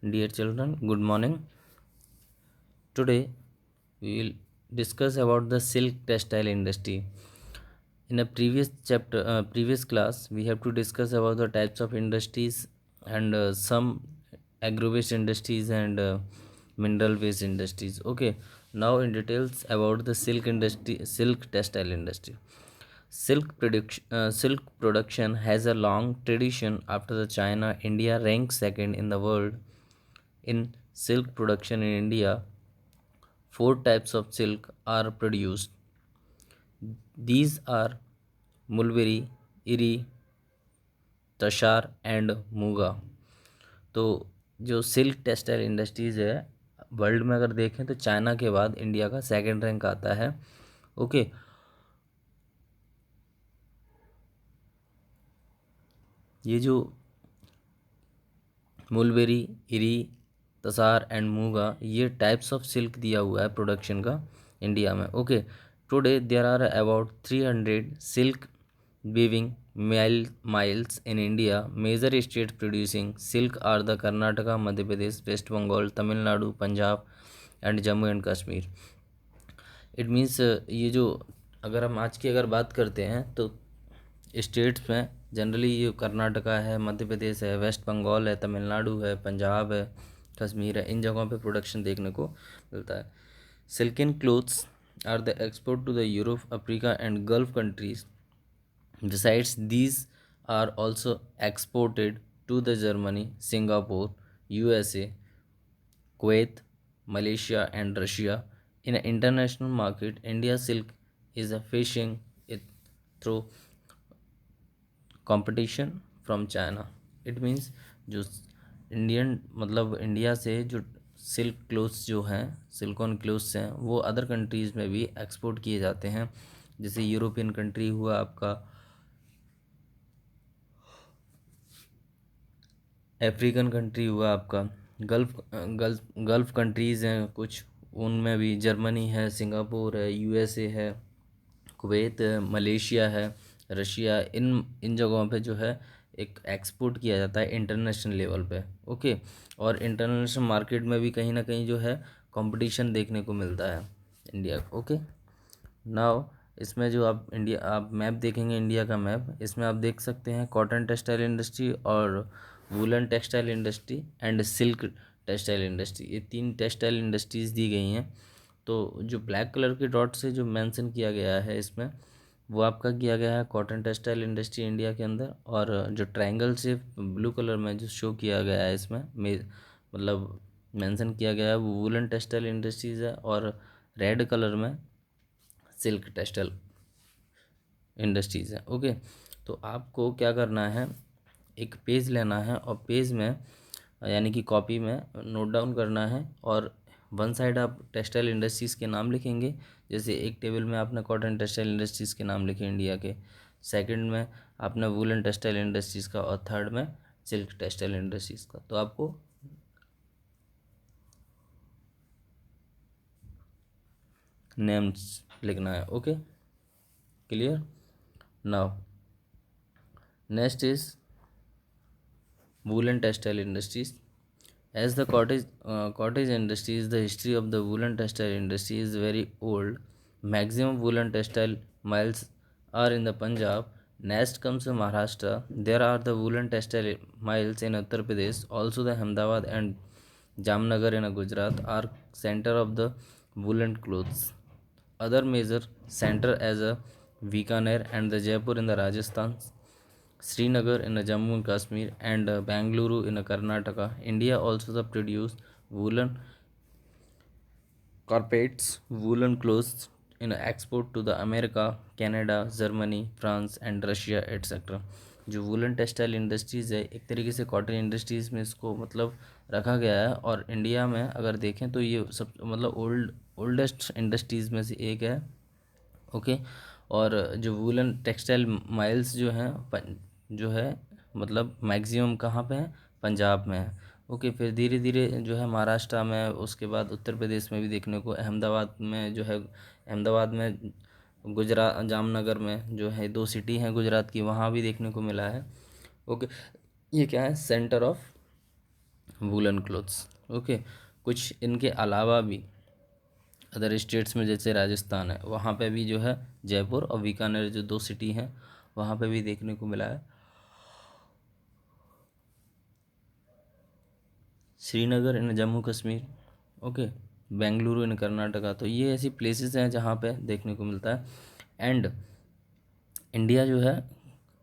Dear children, good morning. Today we will discuss about the silk textile industry. In a previous class, we have to discuss about the types of industries and some agro-based industries and mineral-based industries. Okay, now in details about the silk textile industry. Silk production has a long tradition. After the China, India ranks second in the world in silk production in India. Four types of silk are produced. These are mulberry, iri, tasar and muga. तो जो silk textile industries है world में अगर देखें तो China के बाद India का सेकंड रैंक आता है। ओके, ये जो मुलबेरी, इरी, तसार एंड मूगा ये टाइप्स ऑफ सिल्क दिया हुआ है प्रोडक्शन का इंडिया में। Okay, today there are about 300 silk weaving miles in India. Major states producing silk are the Karnataka, Madhya Pradesh, West Bengal, Tamil Nadu, Punjab and Jammu and Kashmir. It means ये जो अगर हम आज की अगर बात करते हैं तो स्टेट्स में जनरली ये कर्नाटका है, मध्य प्रदेश है, वेस्ट बंगाल है, तमिलनाडु है, पंजाब है, कश्मीर है, इन जगहों पे प्रोडक्शन देखने को मिलता है। Silken clothes are the export to the Europe, Africa and Gulf countries. Besides, these are also exported to the Germany, Singapore, USA, Kuwait, Malaysia, and Russia. In an international market, India silk is a facing it through competition from China. It means जो Indian मतलब India से जो silk clothes जो हैं, सिल्कॉन clothes हैं, वो other countries में भी एक्सपोर्ट किए जाते हैं। जैसे यूरोपियन कंट्री हुआ आपका, अफ्रीकन कंट्री हुआ आपका, गल्फ कंट्रीज़ हैं कुछ, उनमें भी जर्मनी है, सिंगापुर है, यूएसए है, कुवैत है, मलेशिया है, रशिया, इन जगहों पे जो है एक एक्सपोर्ट किया जाता है इंटरनेशनल लेवल पे। ओके, और इंटरनेशनल मार्केट में भी कहीं ना कहीं जो है कंपटीशन देखने को मिलता है इंडिया। ओके, नाउ इसमें जो आप मैप देखेंगे, इंडिया का मैप, इसमें आप देख सकते हैं कॉटन टेक्सटाइल इंडस्ट्री और woollen textile industry and silk textile industry, ये तीन टेक्सटाइल इंडस्ट्रीज़ दी गई हैं। तो जो ब्लैक कलर के डॉट से जो मेंशन किया गया है इसमें, वो आपका किया गया है कॉटन टेक्सटाइल इंडस्ट्री इंडिया के अंदर, और जो ट्रायंगल से ब्लू कलर में जो शो किया गया है इसमें मतलब मेंशन किया गया है वो वूलन टेक्सटाइल इंडस्ट्रीज़ है, और रेड कलर में सिल्क टेक्सटाइल इंडस्ट्रीज़ है। ओके, तो आपको क्या करना है, एक पेज लेना है और पेज में यानी कि कॉपी में नोट डाउन करना है, और वन साइड आप टेक्सटाइल इंडस्ट्रीज़ के नाम लिखेंगे। जैसे एक टेबल में आपने कॉटन टेक्सटाइल इंडस्ट्रीज़ के नाम लिखे इंडिया के, सेकंड में आपने वूलन टेक्सटाइल इंडस्ट्रीज़ का, और थर्ड में सिल्क टेक्सटाइल इंडस्ट्रीज़ का। तो आपको नेम्स लिखना है। Okay, clear. Now next is woolen textile industries. As the cottage industries, the history of the woolen textile industry is very old. Maximum woolen textile mills are in the Punjab. Next comes the Maharashtra. There are the woolen textile mills in Uttar Pradesh. Also, the Ahmedabad and Jamnagar in Gujarat are center of the woolen clothes. Other major center as a Bikaner and the Jaipur in the Rajasthan, Srinagar in Jammu and Kashmir, and Bangalore in Karnataka. India also the produce woolen carpets, woolen clothes in export to the America, Canada, Germany, France and Russia etc. जो woollen textile industries है एक तरीके से cotton industries में इसको मतलब रखा गया है, और इंडिया में अगर देखें तो ये सब मतलब ओल्डेस्ट इंडस्ट्रीज़ में से एक है। ओके, और जो वूलन टेक्सटाइल माइल्स जो हैं जो है मतलब मैक्सिमम कहाँ पे है, पंजाब में है। ओके, फिर धीरे धीरे जो है महाराष्ट्र में, उसके बाद उत्तर प्रदेश में भी देखने को, अहमदाबाद में जो है, अहमदाबाद में, गुजरात जामनगर में जो है, दो सिटी हैं गुजरात की, वहाँ भी देखने को मिला है। ओके, ये क्या है, centre of woollen clothes. Okay, कुछ इनके अलावा भी अदर स्टेट्स में जैसे राजस्थान है, वहाँ पे भी जो है जयपुर और बीकानेर जो दो सिटी हैं वहाँ पे भी देखने को मिला है। श्रीनगर इन जम्मू कश्मीर, ओके, बेंगलुरु इन कर्नाटका। तो ये ऐसी प्लेसेस हैं जहाँ पे देखने को मिलता है। एंड इंडिया जो है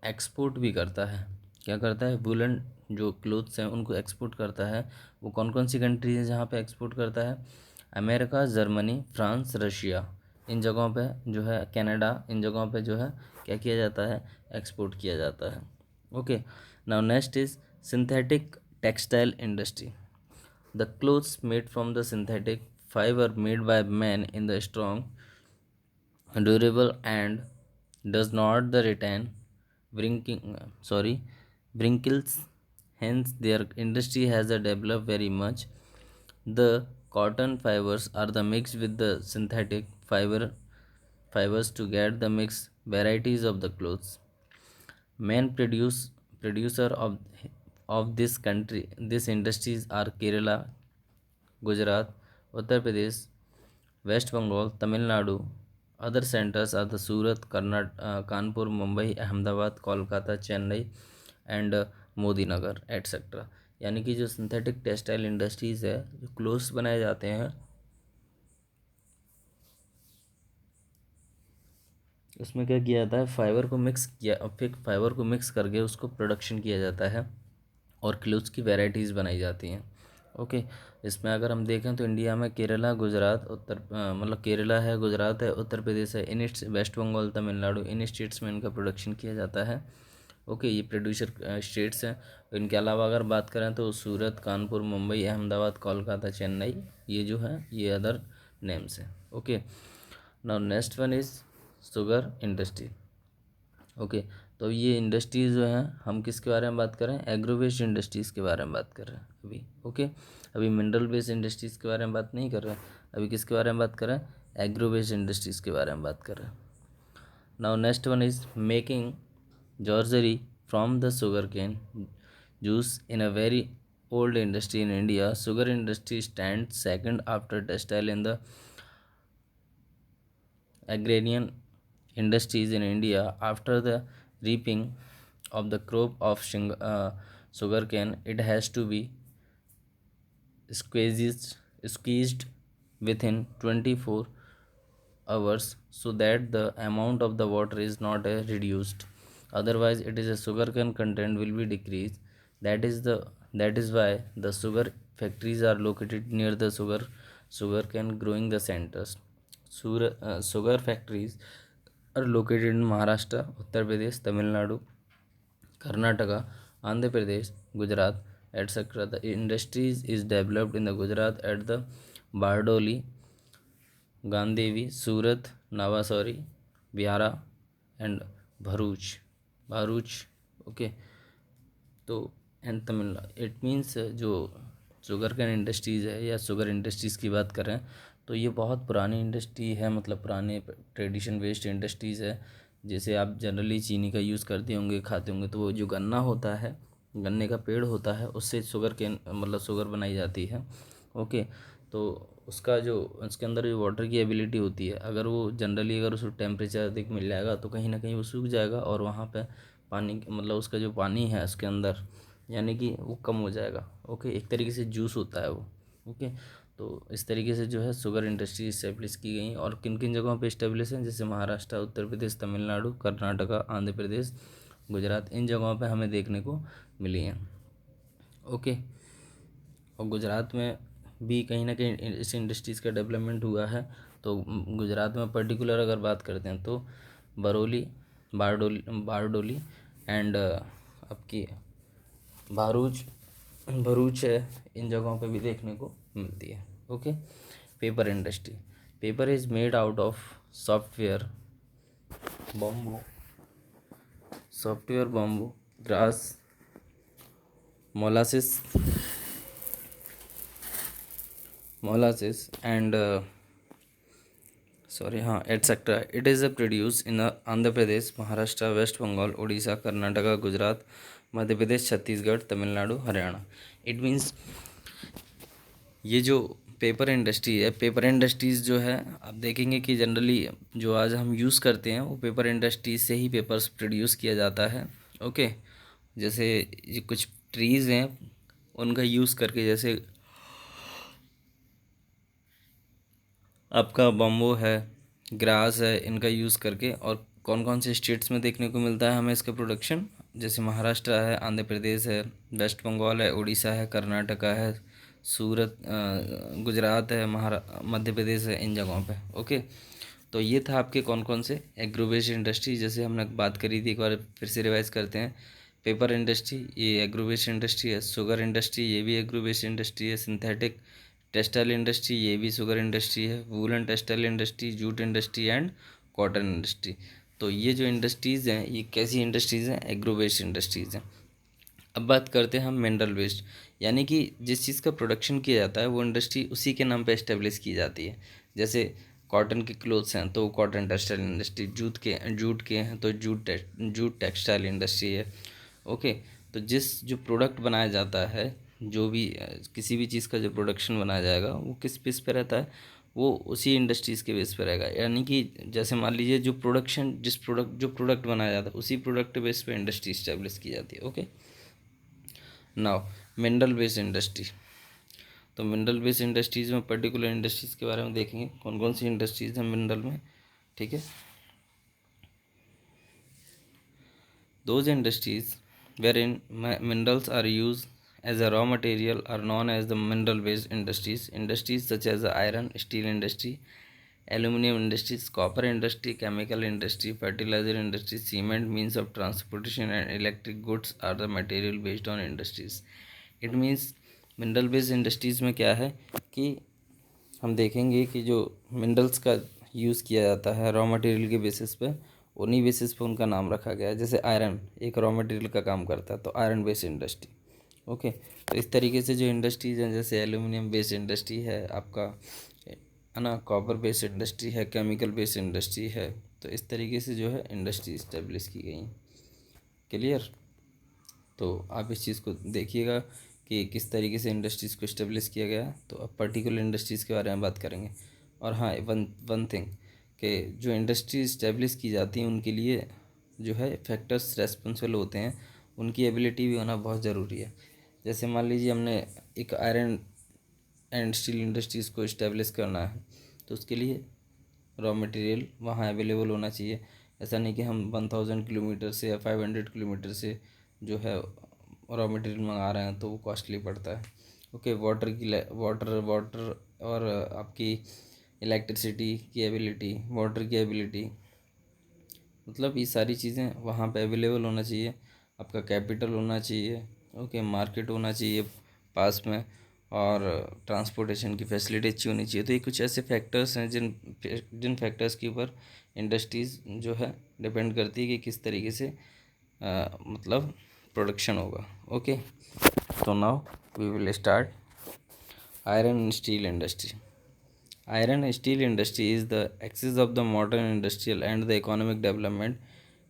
एक्सपोर्ट भी करता है। क्या करता है? वुलन जो क्लोथ्स हैं उनको एक्सपोर्ट करता है। वो कौन कौन सी कंट्री है जहाँ पे एक्सपोर्ट करता है? अमेरिका, जर्मनी, फ्रांस, रशिया, इन जगहों पे जो है, कनाडा, इन जगहों पे जो है क्या किया जाता है? एक्सपोर्ट किया जाता है। Okay, now next is synthetic textile industry. The clothes made from the synthetic fiber made by men in the strong, durable and does not the retain wrinkles. Hence, their industry has developed very much. The cotton fibers are the mixed with the synthetic fibers to get the mixed varieties of the clothes. Main producer of this industries are Kerala, Gujarat, Uttar Pradesh, West Bengal, Tamil Nadu. Other centers are the Surat, Kanpur, Mumbai, Ahmedabad, Kolkata, Chennai and Modi Nagar etcetera. यानी कि जो synthetic textile industries है, जो clothes बनाए जाते हैं, उसमें क्या किया जाता है? फिर फाइबर को मिक्स करके उसको प्रोडक्शन किया जाता है और क्लोथ्स की वैरायटीज़ बनाई जाती हैं। ओके, इसमें अगर हम देखें तो इंडिया में केरला, गुजरात, मतलब केरला है, गुजरात है, उत्तर प्रदेश है, इन वेस्ट बंगाल, तमिलनाडु, इन स्टेट्स में इनका प्रोडक्शन किया जाता है। ओके, ये प्रोड्यूसर स्टेट्स हैं। इनके अलावा अगर बात करें तो सूरत, कानपुर, मुंबई, अहमदाबाद, कोलकाता, चेन्नई, ये जो है ये अदर नेम्स हैं। Okay, now next one is sugar industry. Okay, तो ये इंडस्ट्रीज़ जो हैं, हम किसके बारे में बात करें? एग्रो बेस्ड इंडस्ट्रीज़ के बारे में बात कर रहे हैं अभी। ओके, अभी मिनरल बेस्ड इंडस्ट्रीज़ के बारे में बात नहीं कर रहे हैं, अभी किसके बारे में बात कर रहे हैं? एग्रो बेस्ड इंडस्ट्रीज़ के बारे में बात कर रहे हैं। Now next one is making jaggery from the sugar cane juice in a very old industry in India. Sugar industry stands second after textile in the agrarian industries in India. After the reaping of the crop of sugarcane, it has to be squeezed within 24 hours so that the amount of the water is not reduced. Otherwise, it is a sugarcane content will be decreased. That is why the sugar factories are located near the sugarcane growing the centers. Sugar factories are located in Maharashtra, Uttar Pradesh, Tamil Nadu, Karnataka, Andhra Pradesh, Gujarat, etc. The industries is developed in the Gujarat at the Bardoli, Gandhevi, Surat, Navasari, Bihara and Bharuch, okay, तो and Tamil Nadu. It means जो sugar cane industries है या sugar industries की बात करें तो ये बहुत पुरानी इंडस्ट्री है, मतलब पुराने ट्रेडिशन बेस्ड इंडस्ट्रीज़ है। जैसे आप जनरली चीनी का यूज़ करते होंगे, खाते होंगे, तो वो जो गन्ना होता है, गन्ने का पेड़ होता है, उससे शुगर कैन मतलब शुगर बनाई जाती है। ओके, तो उसका जो उसके अंदर जो वाटर की एबिलिटी होती है, अगर वो जनरली अगर उसको टेम्परेचर अधिक मिल जाएगा तो कहीं ना कहीं वो सूख जाएगा और वहाँ पे पानी मतलब उसका जो पानी है उसके अंदर यानी कि वो कम हो जाएगा। ओके, एक तरीके से जूस होता है वो। ओके, तो इस तरीके से जो है शुगर इंडस्ट्री इस्टेब्लिश की गई और किन किन जगहों पे इस्टेब्लिश हैं, जैसे महाराष्ट्र, उत्तर प्रदेश, तमिलनाडु, कर्नाटका, आंध्र प्रदेश, गुजरात, इन जगहों पे हमें देखने को मिली हैं। ओके, और गुजरात में भी कहीं ना कहीं इस इंडस्ट्रीज़ का डेवलपमेंट हुआ है। तो गुजरात में पर्टिकुलर अगर बात करते हैं तो बरौली, बारडोली एंड आपकी भरूच है, इन जगहों पे भी देखने को मिलती है। Okay, paper industry. Paper is made out of bamboo, grass, molasses and etc. It is produced in Andhra Pradesh, Maharashtra, West Bengal, Odisha, Karnataka, Gujarat, Madhya Pradesh, Chhattisgarh, Tamil Nadu, Haryana. It means ये जो paper industry है, paper industries जो है आप देखेंगे कि generally जो आज हम यूज़ करते हैं वो पेपर इंडस्ट्रीज से ही पेपर्स प्रोड्यूस किया जाता है। ओके, जैसे ये कुछ ट्रीज़ हैं उनका यूज़ करके, जैसे आपका बम्बो है, ग्रास है, इनका यूज़ करके। और कौन कौन से स्टेट्स में देखने को मिलता है हमें इसका प्रोडक्शन, जैसे महाराष्ट्र है, आंध्र प्रदेश है, वेस्ट बंगाल है, उड़ीसा है, कर्नाटका है, सूरत गुजरात है, मध्य प्रदेश है, इन जगहों पे। ओके, तो ये था आपके कौन कौन से एग्रो बेस्ड इंडस्ट्री, जैसे हमने बात करी थी, एक बार फिर से रिवाइज करते हैं। पेपर इंडस्ट्री ये एग्रो बेस्ड इंडस्ट्री है, शुगर इंडस्ट्री ये भी एग्रो बेस्ड इंडस्ट्री है, सिंथेटिक टेक्सटाइल इंडस्ट्री ये भी शुगर इंडस्ट्री है, woollen textile industry, jute industry and cotton industry. तो ये जो इंडस्ट्रीज़ हैं ये कैसी इंडस्ट्रीज़ हैं, एग्रो बेस्ड इंडस्ट्रीज़ हैं। अब बात करते हैं हम मिनरल वेस्ट, यानी कि जिस चीज़ का प्रोडक्शन किया जाता है वो इंडस्ट्री उसी के नाम पे एस्टेब्लिश की जाती है। जैसे कॉटन के क्लोथ्स हैं तो कॉटन टेक्सटाइल इंडस्ट्री, जूट के हैं तो जूट टेक्सटाइल इंडस्ट्री है। ओके, तो जिस जो प्रोडक्ट बनाया जाता है, जो भी किसी भी चीज़ का जो प्रोडक्शन बनाया जाएगा वो किस बेस पे रहता है, वो उसी इंडस्ट्रीज़ के बेस पे रहेगा। यानी कि जैसे मान लीजिए जो प्रोडक्ट बनाया जाता है उसी प्रोडक्ट बेस पे इंडस्ट्री इस्टेब्लिश की जाती है। Okay, now mineral based industry. तो मिनरल बेस्ड इंडस्ट्रीज़ में पर्टिकुलर इंडस्ट्रीज़ के बारे में देखेंगे कौन कौन सी इंडस्ट्रीज़ हैं मिनरल में। ठीक है, those industries wherein minerals are used as a raw material are known as the mineral based industries. Industries such as the iron, steel industry, aluminum industries, copper industry, chemical industry, fertilizer industry, cement, means of transportation and electric goods are the material based on industries. It means mineral based industries में क्या है कि हम देखेंगे कि जो minerals का use किया जाता है रॉ मटेरियल के बेसिस पे, उन्हीं बेसिस पे उनका नाम रखा गया है। जैसे आयरन एक रॉ मटेरियल का काम करता है तो आयरन बेस्ड इंडस्ट्री। ओके, तो इस तरीके से जो इंडस्ट्रीज हैं, जैसे एल्यूमिनियम बेस्ड इंडस्ट्री है आपका, है ना, कॉपर बेस्ड इंडस्ट्री है, केमिकल बेस्ड इंडस्ट्री है। तो इस तरीके से जो है इंडस्ट्री इस्टेब्लिश की गई हैं। क्लियर? तो आप इस चीज़ को देखिएगा कि किस तरीके से इंडस्ट्रीज़ को इस्टेब्लिश किया गया। तो अब पर्टिकुलर इंडस्ट्रीज़ के बारे में बात करेंगे। और हाँ, वन वन थिंग कि जो इंडस्ट्री इस्टेब्लिश की जाती हैं उनके लिए जो है फैक्टर्स रेस्पॉन्सिबल होते हैं, उनकी एबिलिटी भी होना बहुत ज़रूरी है। जैसे मान लीजिए हमने एक आयरन एंड स्टील इंडस्ट्रीज़ को इस्टेब्लिश करना है तो उसके लिए रॉ मटेरियल वहाँ अवेलेबल होना चाहिए। ऐसा नहीं कि हम 1000 किलोमीटर से या 500 किलोमीटर से जो है रॉ मटेरियल मंगा रहे हैं तो वो कॉस्टली पड़ता है। ओके, वाटर और आपकी इलेक्ट्रिसिटी की एबिलिटी, वाटर की एबिलिटी, मतलब ये सारी चीज़ें वहाँ पे अवेलेबल होना चाहिए। आपका कैपिटल होना चाहिए, ओके, मार्केट होना चाहिए पास में, और ट्रांसपोर्टेशन की फैसिलिटी अच्छी होनी चाहिए। तो ये कुछ ऐसे फैक्टर्स हैं जिन जिन फैक्टर्स के ऊपर इंडस्ट्रीज़ जो है डिपेंड करती है कि किस तरीके से मतलब प्रोडक्शन होगा। ओके, तो now we will start iron and steel industry. Iron and steel industry is the axis of the modern industrial and the economic development.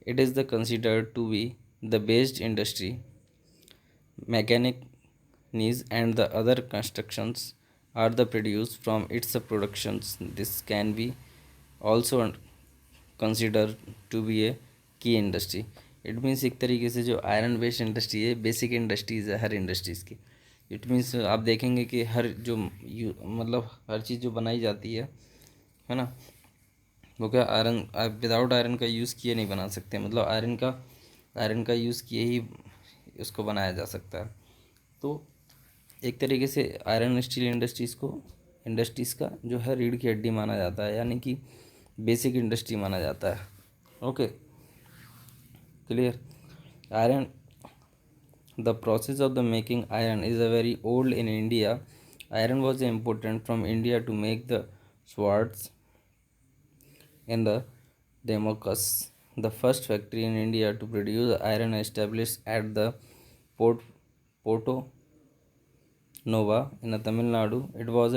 It is the considered to be the based industry, mechanic needs and the other constructions are the produced from its productions. This can be also considered to be a की industry. It means एक तरीके से जो iron based industry है basic industries है हर industries की। It means आप देखेंगे कि हर जो मतलब हर चीज़ जो बनाई जाती है ना, वो क्या आयरन, विदाउट आयरन का यूज़ किए नहीं बना सकते, मतलब आयरन का यूज़ किए ही उसको बनाया जा सकता है। तो एक तरीके से आयरन स्टील इंडस्ट्रीज़ का जो है रीढ़ की हड्डी माना जाता है, यानी कि बेसिक इंडस्ट्री माना जाता है। Okay, clear? Iron, the process of the making iron is a very old in India. Iron was important from India to make the swords in the Damascus. The first factory in India to produce iron established at the Port Porto Nova in Tamil Nadu. It was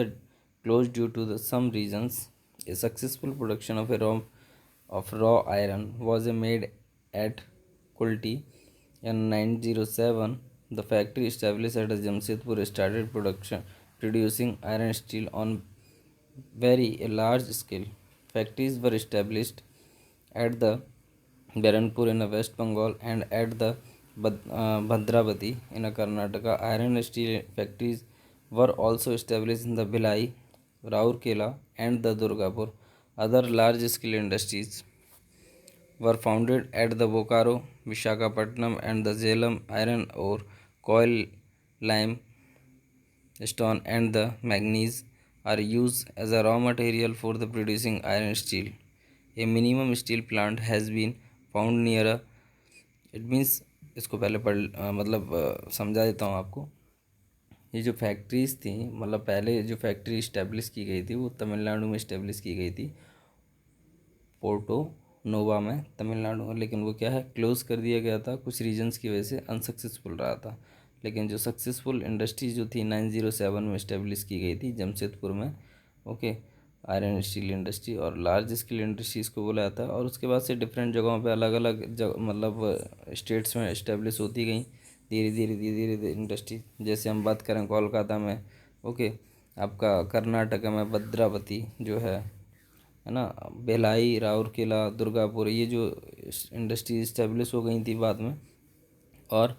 closed due to some reasons. A successful production of raw iron was made at Kulti in 907. The factory established at Jamshedpur started producing iron steel on very a large scale. Factories were established at the Berhanpur in West Bengal and at the Bhadravati in Karnataka. Iron steel factories were also established in the Bhilai, Raurkela, and the Durgapur. Other large-scale industries were founded at the Bokaro, Visakhapatnam, and the Jhelum. Iron ore, coal, lime, stone, and the manganese are used as a raw material for the producing iron steel. A minimum steel plant has been found near a it means इसको पहले समझा देता हूँ आपको। ये जो factories थी मतलब पहले जो फैक्ट्री इस्टेब्लिश की गई थी वो तमिलनाडु में इस्टेब्लिश की गई थी, पोर्टो नोवा में तमिलनाडु में, लेकिन वो क्या है क्लोज़ कर दिया गया था कुछ रीजन्स की वजह से, अनसक्सेसफुल रहा था। लेकिन जो सक्सेसफुल इंडस्ट्री जो थी 907 में इस्टेब्लिश की गई थी जमशेदपुर में, ओके, आयरन स्टील इंडस्ट्री और लार्ज स्केल इंडस्ट्रीज़ को बोला जाता है। और उसके बाद से डिफरेंट जगहों पे अलग अलग स्टेट्स में इस्टेब्लिश होती गई धीरे धीरे धीरे धीरे धीरे इंडस्ट्री। जैसे हम बात करें कोलकाता में, ओके, आपका कर्नाटका में भद्रावती जो है ना, भिलाई, राउरकेला, दुर्गापुर, ये जो इंडस्ट्री इस्टेब्लिश हो गई थी बाद में और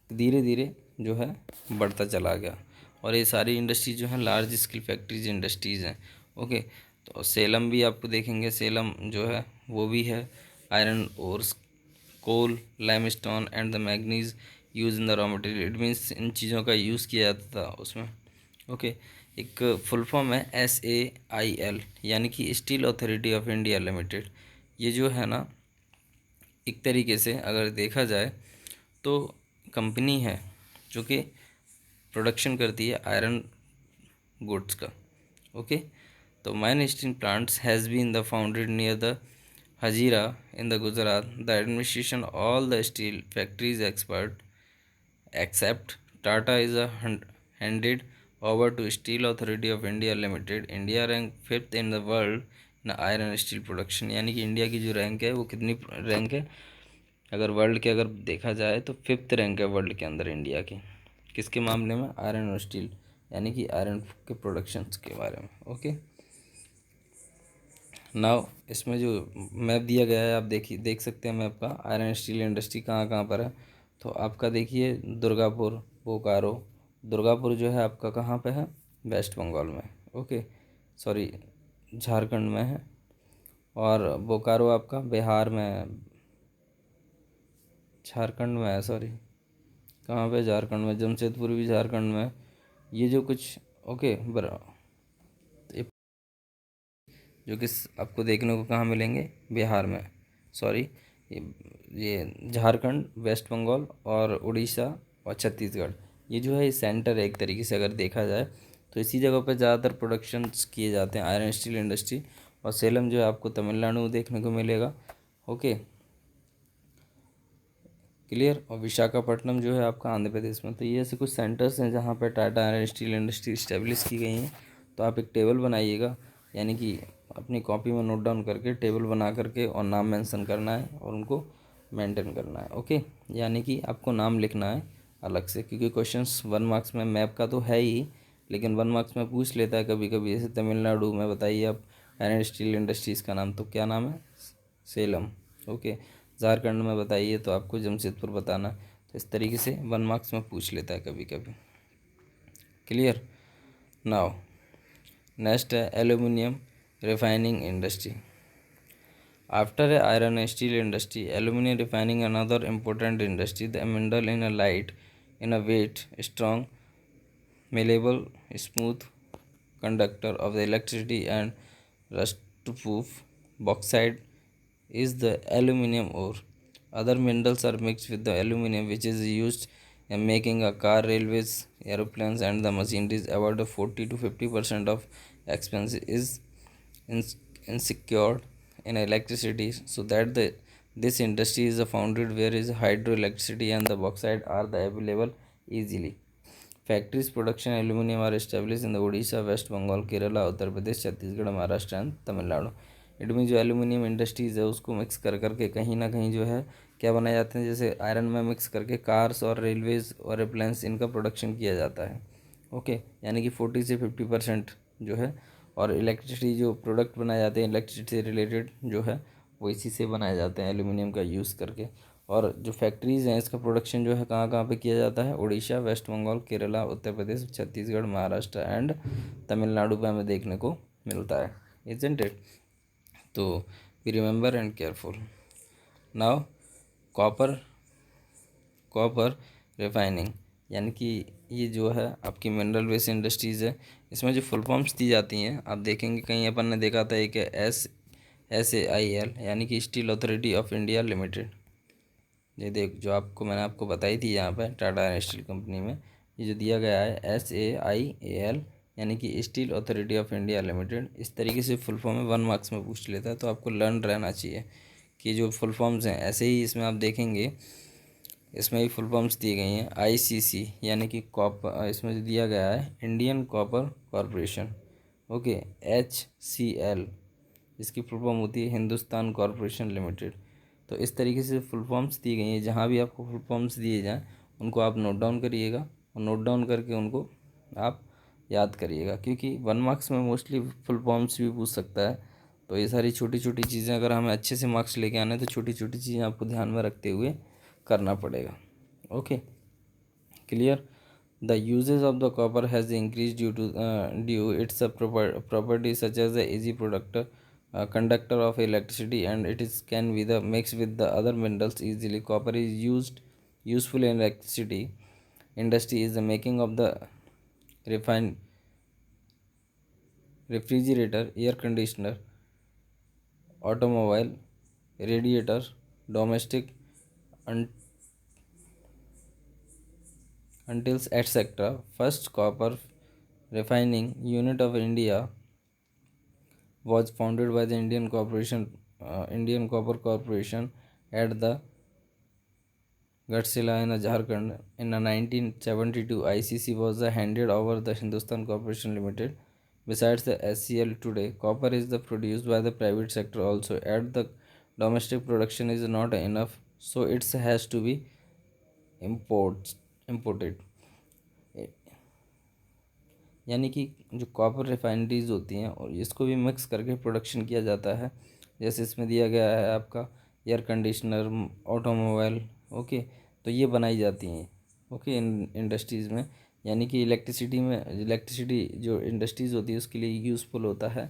धीरे धीरे जो है बढ़ता चला गया। और ये सारी इंडस्ट्री जो है लार्ज स्केल फैक्ट्रीज इंडस्ट्रीज़ हैं, ओके। तो सेलम भी आपको देखेंगे, सेलम जो है वो भी है आयरन और coal, limestone and the manganese use in the raw material. It means इन चीज़ों का यूज़ किया जाता था उसमें, ओके। एक फुल फॉर्म है SAIL यानी कि steel authority of India limited. ये जो है ना एक तरीके से अगर देखा जाए तो कंपनी है जो कि प्रोडक्शन करती है आयरन गुड्स का, ओके। तो mine steel plants has been the founded near the Hazira in the Gujarat. The administration all the steel factories expert except Tata is handed over to Steel Authority of India Limited. India rank 5th in the world in iron steel production। यानी कि India की जो rank है वो कितनी rank है, अगर world के अगर देखा जाए तो 5th रैंक है वर्ल्ड के अंदर इंडिया की, किसके मामले में, आयरन और स्टील यानी कि आयरन के प्रोडक्शंस के बारे में, ओके। नाउ इसमें जो मैप दिया गया है आप देख सकते हैं मैप का, आयरन स्टील इंडस्ट्री कहाँ कहाँ पर है। तो आपका देखिए दुर्गापुर, बोकारो, दुर्गापुर जो है आपका कहाँ पे है, वेस्ट बंगाल में, ओके, सॉरी झारखंड में है। और बोकारो आपका बिहार में, झारखंड में है, सॉरी कहाँ पे, झारखंड में, जमशेदपुर भी झारखंड में। ये जो कुछ, ओके, जो कि आपको देखने को कहाँ मिलेंगे, बिहार में, सॉरी ये झारखंड, वेस्ट बंगाल और उड़ीसा और छत्तीसगढ़, ये जो है सेंटर है एक तरीके से अगर देखा जाए। तो इसी जगह पर ज़्यादातर प्रोडक्शंस किए जाते हैं आयरन स्टील इंडस्ट्री। और सेलम जो है आपको तमिलनाडु में देखने को मिलेगा, ओके, क्लियर। और विशाखापट्टनम जो है आपका आंध्र प्रदेश में। तो ये ऐसे कुछ सेंटर्स हैं जहाँ पर Tata iron steel industry establish की गई हैं। तो आप एक टेबल बनाइएगा, यानी कि अपनी कॉपी में नोट डाउन करके टेबल बना करके और नाम मेंशन करना है और उनको मेंटेन करना है, ओके। यानी कि आपको नाम लिखना है अलग से, क्योंकि क्वेश्चंस 1 मार्क्स में मैप का तो है ही, लेकिन 1 मार्क्स में पूछ लेता है कभी कभी। जैसे तमिलनाडु में बताइए आप आयरन स्टील इंडस्ट्रीज़ का नाम, तो क्या नाम है, सेलम, ओके। झारखंड में बताइए तो आपको जमशेदपुर बताना। तो इस तरीके से 1 मार्क्स में पूछ लेता है कभी कभी, क्लियर। नाउ नेक्स्ट है aluminium refining industry. After a iron and steel industry, aluminium refining another important industry. The mineral in a light in a weight strong malleable smooth conductor of the electricity and rust-proof bauxite is the aluminium ore. Other minerals are mixed with the aluminium, which is used in making a car, railways, aeroplanes, and the machineries. About 40 to 50% of expense is insecure in electricity, so that this industry is founded where is hydroelectricity and the bauxite are the available easily. Factories production aluminum are established in the Odisha, West Bengal, Kerala, Uttar Pradesh, Chhattisgarh, Maharashtra and Tamil Nadu. It mean जो aluminium industries है उसको mix कर करके कहीं ना कहीं जो है क्या बनाए जाते हैं, जैसे आयरन में मिक्स करके कार्स और रेलवेज़ और एयरप्लेन्स इनका प्रोडक्शन किया जाता है, ओके, यानी कि 40 से 50% जो है। और इलेक्ट्रिसिटी जो प्रोडक्ट बनाए जाते हैं इलेक्ट्रिसिटी से रिलेटेड जो है वो इसी से बनाए जाते हैं एल्यूमिनियम का यूज़ करके। और जो फैक्ट्रीज़ हैं इसका प्रोडक्शन जो है कहाँ कहाँ पे किया जाता है, उड़ीसा, वेस्ट बंगाल, केरला, उत्तर प्रदेश, छत्तीसगढ़, महाराष्ट्र एंड तमिलनाडु पे हमें देखने को मिलता है, इजंट इट। तो we remember and careful. Now copper, copper refining, यानी कि ये जो है आपकी मिनरल वेस्ट इंडस्ट्रीज़ है, इसमें जो फुल फॉर्म्स दी जाती हैं आप देखेंगे कहीं अपन ने देखा था एक SAIL, यानी कि steel authority of India limited. ये देख जो आपको मैंने आपको बताई थी यहाँ पे टाटा स्टील कंपनी में, ये जो दिया गया है SAIAL, यानी कि steel authority of India limited. इस तरीके से फुल फॉर्म में 1 मार्क्स में पूछ लेता है, तो आपको लर्न रहना चाहिए कि जो फुल फॉर्म्स हैं। ऐसे ही इसमें आप देखेंगे इसमें भी फुल फॉर्म्स दी गई हैं। ICC, यानी कि कॉपर, इसमें जो दिया गया है Indian copper corporation. Okay, HCL, इसकी फुल फॉर्म होती है हिंदुस्तान कॉरपोरेशन लिमिटेड। तो इस तरीके से फुल फॉर्म्स दी गई हैं। जहाँ भी आपको फुल फॉर्म्स दिए जाएँ उनको आप नोट डाउन करिएगा, और नोट डाउन करके उनको आप याद करिएगा, क्योंकि 1 मार्क्स में मोस्टली फुल फॉर्म्स भी पूछ सकता है। तो ये सारी छोटी छोटी चीज़ें अगर हमें अच्छे से मार्क्स लेके आने हैं तो छोटी छोटी चीज़ें आपको ध्यान में रखते हुए करना पड़ेगा। Okay, clear. The uses of the copper has increase due its property such as the easy product conductor of electricity, and it is can be the mixed with the other minerals easily. Copper is useful in electricity industry is the making of the refined refrigerator, air conditioner, automobile, radiator, domestic un- untils etc. First copper refining unit of India was founded by the Indian Copper Corporation at the Gatsila in Jharkhand. In 1972, ICC was handed over the Hindustan Corporation Limited. Besides the SCL today, copper is the produced by the private sector also. At the domestic production is not enough, so it has to be imported. यानी कि जो copper refineries होती हैं और इसको भी mix करके production किया जाता है। जैसे इसमें दिया गया है आपका एयर कंडीशनर, ऑटोमोबाइल, ओके, तो ये बनाई जाती हैं ओके इन इंडस्ट्रीज़ में। यानी कि इलेक्ट्रिसिटी जो इंडस्ट्रीज़ होती है उसके लिए यूज़फुल होता है।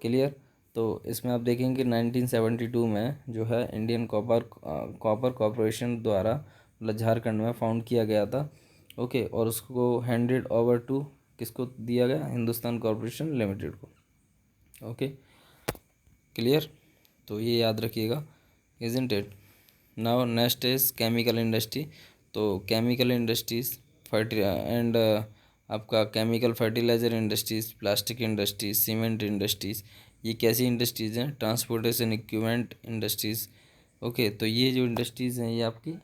क्लियर। तो इसमें आप देखेंगे 1972 में जो है इंडियन कॉपर कॉरपोरेशन द्वारा मतलब झारखंड में फाउंड किया गया था। ओके, और उसको हैंडेड ओवर टू किसको दिया गया, हिंदुस्तान कॉरपोरेशन लिमिटेड को। Okay, clear. तो ये याद रखिएगा, isn't it. Now next is chemical industry. तो केमिकल इंडस्ट्रीज एंड आपका chemical fertiliser industries, plastic industries, cement industries, ये कैसी इंडस्ट्रीज़ हैं, ट्रांसपोर्टेशन इक्विपमेंट इंडस्ट्रीज़। ओके, तो ये जो इंडस्ट्रीज़ हैं ये आपकी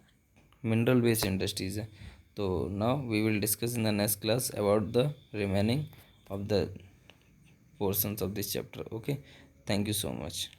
मिनरल बेस्ड इंडस्ट्रीज़ हैं। तो now we will discuss in the next class about the remaining of the portions of this chapter. Okay, thank you so much.